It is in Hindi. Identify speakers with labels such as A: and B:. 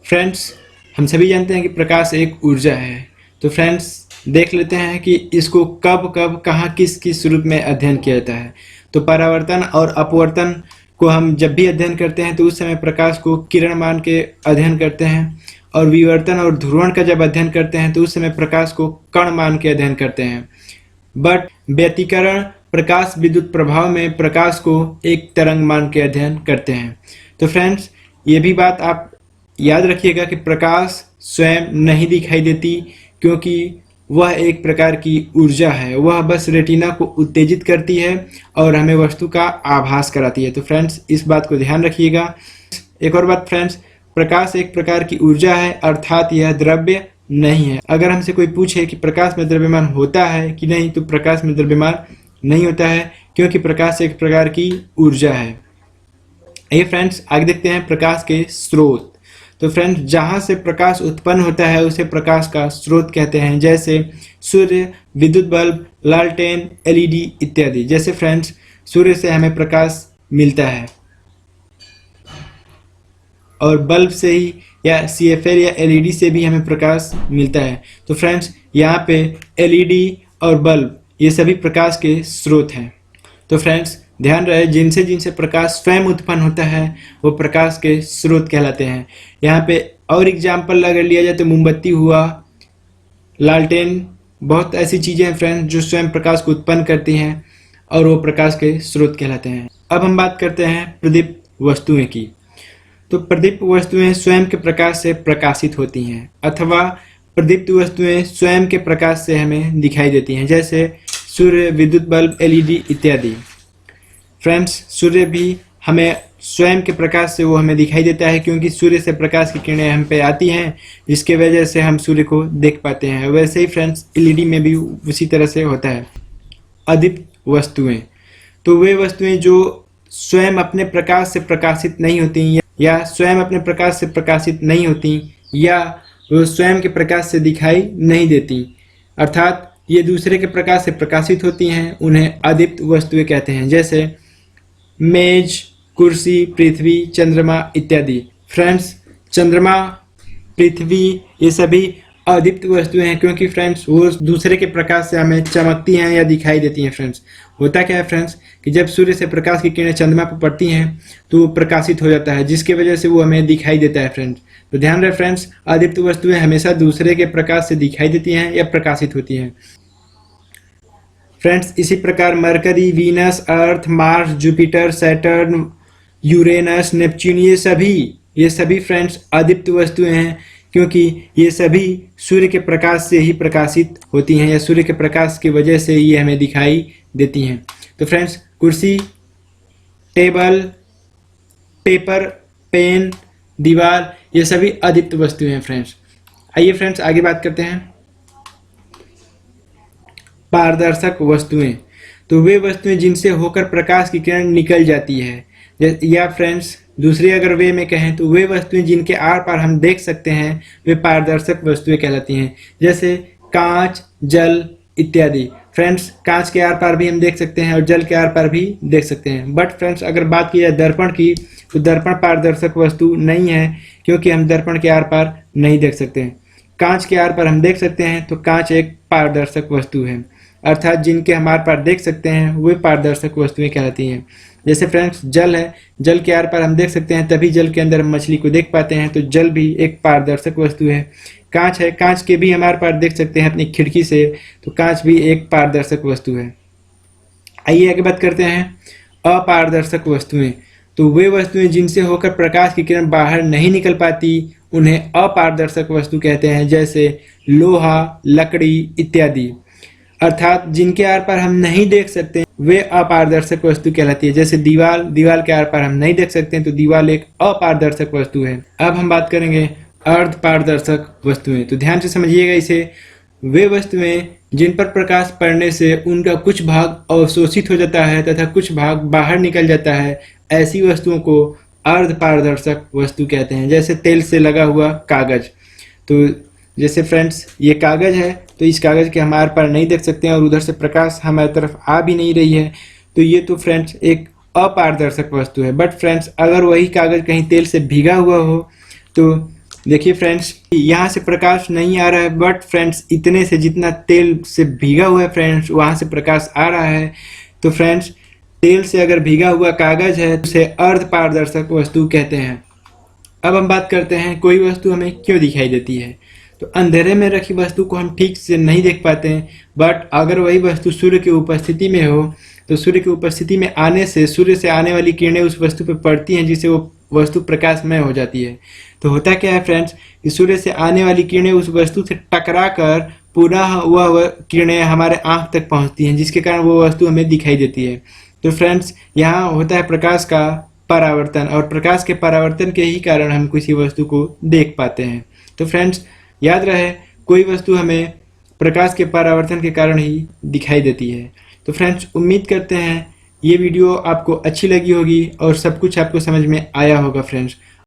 A: फ्रेंड्स, हम सभी जानते हैं कि प्रकाश एक ऊर्जा है। तो फ्रेंड्स, देख लेते हैं कि इसको कब कब कहाँ किस किस रूप में अध्ययन किया जाता है। तो परावर्तन और अपवर्तन को हम जब भी अध्ययन करते हैं तो उस समय प्रकाश को किरण मान के अध्ययन करते हैं, और विवर्तन और ध्रुवण का जब अध्ययन करते हैं तो उस समय प्रकाश को कण मान के अध्ययन करते हैं। बट व्यतिकरण प्रकाश विद्युत प्रभाव में प्रकाश को एक तरंग मान के अध्ययन करते हैं। तो फ्रेंड्स, ये भी बात आप याद रखिएगा कि प्रकाश स्वयं नहीं दिखाई देती, क्योंकि वह एक प्रकार की ऊर्जा है। वह बस रेटिना को उत्तेजित करती है और हमें वस्तु का आभास कराती है। तो फ्रेंड्स, इस बात को ध्यान रखिएगा। एक और बात फ्रेंड्स, प्रकाश एक प्रकार की ऊर्जा है, अर्थात यह द्रव्य नहीं है। अगर हमसे कोई पूछे कि प्रकाश में द्रव्यमान होता है कि नहीं, तो प्रकाश में द्रव्यमान नहीं होता है, क्योंकि प्रकाश एक प्रकार की ऊर्जा है। ये फ्रेंड्स, आगे देखते हैं प्रकाश के स्रोत। तो फ्रेंड्स, जहाँ से प्रकाश उत्पन्न होता है उसे प्रकाश का स्रोत कहते हैं, जैसे सूर्य, विद्युत बल्ब, लालटेन, एलईडी इत्यादि। जैसे फ्रेंड्स, सूर्य से हमें प्रकाश मिलता है और बल्ब से ही या सीएफएल या एलईडी से भी हमें प्रकाश मिलता है। तो फ्रेंड्स, यहाँ पे एलईडी और बल्ब ये सभी प्रकाश के स्रोत हैं। तो फ्रेंड्स, ध्यान रहे, जिनसे जिनसे प्रकाश स्वयं उत्पन्न होता है वो प्रकाश के स्रोत कहलाते हैं। यहाँ पे और एग्जाम्पल अगर लिया जाए तो मोमबत्ती हुआ, लालटेन, बहुत ऐसी चीज़ें हैं फ्रेंड्स जो स्वयं प्रकाश को उत्पन्न करती हैं और वो प्रकाश के स्रोत कहलाते हैं। अब हम बात करते हैं प्रदीप्त वस्तुएं की। तो प्रदीप्त वस्तुएं स्वयं के प्रकाश से प्रकाशित होती हैं, अथवा प्रदीप्त वस्तुएं स्वयं के प्रकाश से हमें दिखाई देती हैं, जैसे सूर्य, विद्युत बल्ब, एलईडी इत्यादि। फ्रेंड्स, सूर्य भी हमें स्वयं के प्रकाश से वो हमें दिखाई देता है, क्योंकि सूर्य से प्रकाश की किरणें हम पे आती हैं, जिसके वजह से हम सूर्य को देख पाते हैं। वैसे ही फ्रेंड्स, एलईडी में भी उसी तरह से होता है। अदीप्त वस्तुएं, तो वे वस्तुएं जो स्वयं अपने प्रकाश से प्रकाशित नहीं होती, या स्वयं अपने प्रकाश से प्रकाशित नहीं होती, या वो स्वयं के प्रकाश से दिखाई नहीं देती, अर्थात ये दूसरे के प्रकाश से प्रकाशित होती हैं, उन्हें अदीप्त वस्तुएं कहते हैं। जैसे मेज, कुर्सी, पृथ्वी, चंद्रमा इत्यादि। फ्रेंड्स, चंद्रमा, पृथ्वी ये सभी अदीप्त वस्तुएं हैं, क्योंकि फ्रेंड्स वो दूसरे के प्रकाश से हमें चमकती हैं या दिखाई देती हैं। फ्रेंड्स, होता क्या है फ्रेंड्स कि जब सूर्य से प्रकाश की किरणें चंद्रमा पर पड़ती हैं तो वो प्रकाशित हो जाता है, जिसकी वजह से वो हमें दिखाई देता है। फ्रेंड्स, तो ध्यान रहे फ्रेंड्स, अदीप्त वस्तुएं हमेशा दूसरे के प्रकाश से दिखाई देती हैं या प्रकाशित होती हैं। फ्रेंड्स, इसी प्रकार Mercury, Venus, Earth, Mars, Jupiter, Saturn, Uranus, Neptune ये सभी फ्रेंड्स अदीप्त वस्तुएं हैं, क्योंकि ये सभी सूर्य के प्रकाश से ही प्रकाशित होती हैं या सूर्य के प्रकाश की वजह से ये हमें दिखाई देती हैं। तो फ्रेंड्स, कुर्सी, टेबल, पेपर, पेन, दीवार ये सभी अदीप्त वस्तुएं हैं। फ्रेंड्स, आइए फ्रेंड्स आगे बात करते हैं। पारदर्शक वस्तुएं, तो वे वस्तुएं जिनसे होकर प्रकाश की किरण निकल जाती है, या फ्रेंड्स दूसरी अगर वे में कहें तो वे वस्तुएं जिनके आर पार हम देख सकते हैं वे पारदर्शक वस्तुएं कहलाती हैं, जैसे कांच, जल इत्यादि। फ्रेंड्स, कांच के आर पार भी हम देख सकते हैं और जल के आर पार भी देख सकते हैं। बट फ्रेंड्स, अगर बात की जाए दर्पण की, तो दर्पण पारदर्शक वस्तु नहीं है, क्योंकि हम दर्पण के आर पार नहीं देख सकते हैं। कांच के आर पार हम देख सकते हैं, तो कांच एक पारदर्शक वस्तु है, अर्थात जिनके हम आर पार देख सकते हैं वे पारदर्शक वस्तुएं कहलाती हैं। जैसे फ्रेंड्स, जल है, जल के आर पार हम देख सकते हैं, तभी जल के अंदर हम मछली को देख पाते हैं, तो जल भी एक पारदर्शक वस्तु है। कांच है, कांच के भी हम आर पार देख सकते हैं अपनी खिड़की से, तो कांच भी एक पारदर्शक वस्तु है। आइए आगे बात करते हैं अपारदर्शक वस्तुएं। तो वे वस्तुएं जिनसे होकर प्रकाश की किरण बाहर नहीं निकल पाती उन्हें अपारदर्शक वस्तु कहते हैं, जैसे लोहा, लकड़ी इत्यादि, अर्थात जिनके आर पार हम नहीं देख सकते वे अपारदर्शक वस्तु कहलाती है। जैसे दीवार, दीवार के आर पार हम नहीं देख सकते हैं, तो दीवार एक अपारदर्शक वस्तु है। अब हम बात करेंगे अर्ध पारदर्शक वस्तुएं। तो ध्यान से समझिएगा इसे। वे वस्तुएं जिन पर प्रकाश पड़ने से उनका कुछ भाग अवशोषित हो जाता है तथा कुछ भाग बाहर निकल जाता है, ऐसी वस्तुओं को अर्ध पारदर्शक वस्तु कहते हैं। जैसे तेल से लगा हुआ कागज। तो जैसे फ्रेंड्स ये कागज है, तो इस कागज के हम आर पार नहीं देख सकते हैं और उधर से प्रकाश हमारी तरफ आ भी नहीं रही है, तो ये तो फ्रेंड्स एक अपारदर्शक वस्तु है। बट फ्रेंड्स अगर वही कागज कहीं तेल से भीगा हुआ हो तो देखिए फ्रेंड्स, यहाँ से प्रकाश नहीं आ रहा है, बट फ्रेंड्स इतने से जितना तेल से भीगा हुआ है फ्रेंड्स वहाँ से प्रकाश आ रहा है। तो फ्रेंड्स तेल से अगर भीगा हुआ कागज है तो उसे अर्ध पारदर्शक वस्तु कहते हैं। अब हम बात करते हैं कोई वस्तु हमें क्यों दिखाई देती है। तो अंधेरे में रखी वस्तु को हम ठीक से नहीं देख पाते हैं, बट अगर वही वस्तु सूर्य की उपस्थिति में हो तो सूर्य की उपस्थिति में आने से सूर्य से आने वाली किरणें उस वस्तु पर पड़ती हैं, जिससे वो वस्तु प्रकाशमय हो जाती है। तो होता क्या है फ्रेंड्स कि सूर्य से आने वाली किरणें उस वस्तु से टकरा कर पुनः वह किरणें हमारे आँख तक पहुँचती हैं, जिसके कारण वो वस्तु हमें दिखाई देती है। तो फ्रेंड्स यहाँ होता है प्रकाश का परावर्तन, और प्रकाश के परावर्तन के ही कारण हम किसी वस्तु को देख पाते हैं। तो फ्रेंड्स याद रहे, कोई वस्तु हमें प्रकाश के परावर्तन के कारण ही दिखाई देती है। तो फ्रेंड्स उम्मीद करते हैं ये वीडियो आपको अच्छी लगी होगी और सब कुछ आपको समझ में आया होगा फ्रेंड्स।